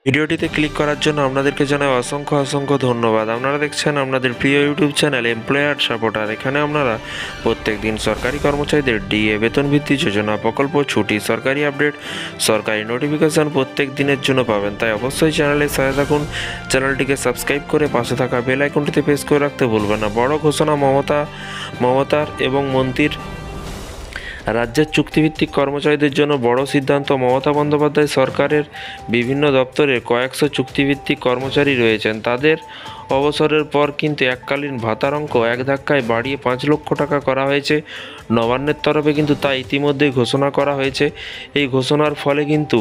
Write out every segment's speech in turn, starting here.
ভিডিওটিতে ক্লিক করার জন্য আপনাদেরকে জানাই অসংখ্য অসংখ্য ধন্যবাদ। আপনারা দেখছেন আপনাদের প্রিয় ইউটিউব চ্যানেল এমপ্লয়ার সাপোর্টার। এখানে আপনারা প্রত্যেক দিন সরকারি কর্মচারীদের ডিএ, বেতন ভিত্তি যোজনা, প্রকল্প, ছুটি, সরকারি আপডেট, সরকারি নোটিফিকেশন প্রত্যেক দিনের জন্য পাবেন। তাই অবশ্যই চ্যানেলের সাথে থাকুন, চ্যানেলটিকে সাবস্ক্রাইব করে পাশে থাকা বেল আইকনটিতে প্রেস করে রাখতে ভুলবেন না। বড় ঘোষণা মমতার এবং মন্ত্রীর। রাজ্যের চুক্তিভিত্তিক কর্মচারীদের জন্য বড় সিদ্ধান্ত। মমতা বন্দ্যোপাধ্যায় সরকারের বিভিন্ন দপ্তরে কয়েকশো চুক্তিভিত্তিক কর্মচারী রয়েছেন। তাদের অবসরের পর কিন্তু এককালীন ভাতার অঙ্ক এক ধাক্কায় বাড়িয়ে 5 লক্ষ টাকা করা হয়েছে নবান্নের তরফে, কিন্তু তা ইতিমধ্যেই ঘোষণা করা হয়েছে। এই ঘোষণার ফলে কিন্তু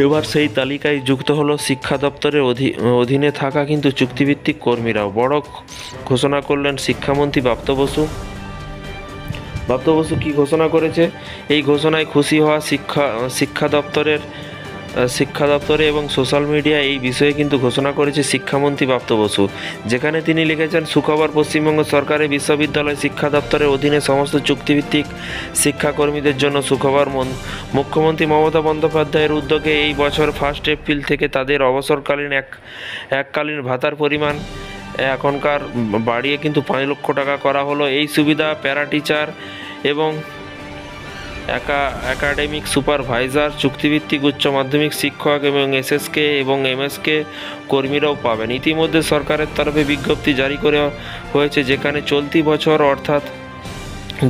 এবার সেই তালিকায় যুক্ত হলো শিক্ষা দপ্তরের অধীনে থাকা কিন্তু চুক্তিভিত্তিক কর্মীরাও। বড় ঘোষণা করলেন শিক্ষামন্ত্রী ব্রাত্য বসু। কি ঘোষণা করেছে? এই ঘোষণায় খুশি হওয়া শিক্ষা দপ্তরে এবং সোশ্যাল মিডিয়ায় এই বিষয়ে কিন্তু ঘোষণা করেছে শিক্ষামন্ত্রী ব্রাত্য বসু, যেখানে তিনি লিখেছেন, সুখবর, পশ্চিমবঙ্গ সরকারের বিশ্ববিদ্যালয় শিক্ষা দপ্তরের অধীনে সমস্ত চুক্তিভিত্তিক শিক্ষাকর্মীদের জন্য সুখবর। মুখ্যমন্ত্রী মমতা বন্দ্যোপাধ্যায়ের উদ্যোগে এই বছর 1 এপ্রিল থেকে তাদের অবসরকালীন এককালীন ভাতার পরিমাণ এখনকার বাড়িয়ে কিন্তু 5 লক্ষ টাকা করা হলো। এই সুবিধা প্যারা টিচার এবং একাডেমিক সুপারভাইজার, চুক্তিভিত্তিক উচ্চ মাধ্যমিক শিক্ষক এবং এসএসকে এবং এমএসকে কর্মীরাও পাবেন। ইতিমধ্যে সরকারের তরফে বিজ্ঞপ্তি জারি করা হয়েছে, যেখানে চলতি বছর অর্থাৎ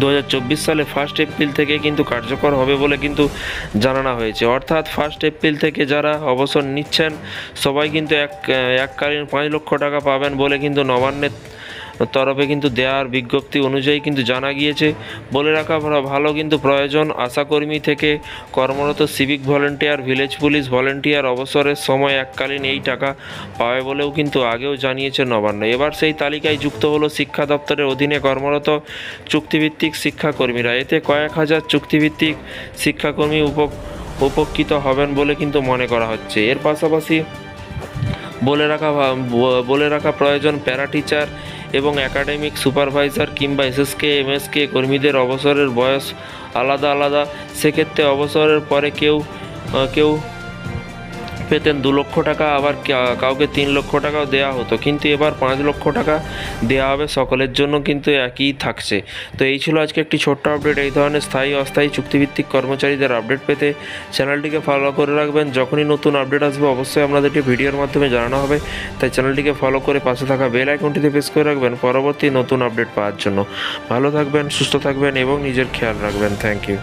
2024 সালে 1 এপ্রিল থেকে কিন্তু কার্যকর হবে বলে কিন্তু জানানো হয়েছে। অর্থাৎ 1 এপ্রিল থেকে যারা অবসর নিচ্ছেন সবাই কিন্তু এককালীন 5 লক্ষ টাকা পাবেন বলে কিন্তু নবান্নের তরফে কিন্তু দেওয়ার বিজ্ঞপ্তি অনুযায়ী কিন্তু জানা গিয়েছে। বলে রাখা ভালো, কিন্তু প্রয়োজন আশাকর্মী থেকে কর্মরত civic volunteer, village police volunteer অবসরের সময় এককালীন এই টাকা পাবে বলেও কিন্তু আগেও জানিয়েছে নবান্ন। এবার সেই তালিকায় যুক্ত হলো শিক্ষা দপ্তরের অধীনে কর্মরত চুক্তিভিত্তিক শিক্ষাকর্মীরা। এতে কয়েক হাজার চুক্তিভিত্তিক শিক্ষাকর্মী উপকৃত হবেন বলে কিন্তু মনে করা হচ্ছে। এর পাশাপাশি বলে রাখা প্রয়োজন, প্যারা টিচার এবং একাডেমিক সুপারভাইজার কিংবা এসএসকে এমএসকে কর্মীদের অবসরের বয়স আলাদা। সেক্ষেত্রে অবসরের পরে কেউ পেতেন 2 লক্ষ টাকা, আবার কাউকে 3 লক্ষ টাকাও দেওয়া হতো, কিন্তু এবার 5 লক্ষ টাকা দেওয়া হবে। সকলের জন্য কিন্তু একই থাকছে। তো এই ছিল আজকে একটি ছোট্ট আপডেট। এই ধরনের স্থায়ী অস্থায়ী চুক্তিভিত্তিক কর্মচারীদের আপডেট পেতে চ্যানেলটিকে ফলো করে রাখবেন। যখনই নতুন আপডেট আসবে অবশ্যই আপনাদেরকে ভিডিওর মাধ্যমে জানানো হবে, তাই চ্যানেলটিকে ফলো করে পাশে থাকা বেল আইকনটিতে প্রেস করে রাখবেন পরবর্তী নতুন আপডেট পাওয়ার জন্য। ভালো থাকবেন, সুস্থ থাকবেন এবং নিজের খেয়াল রাখবেন। Thank you.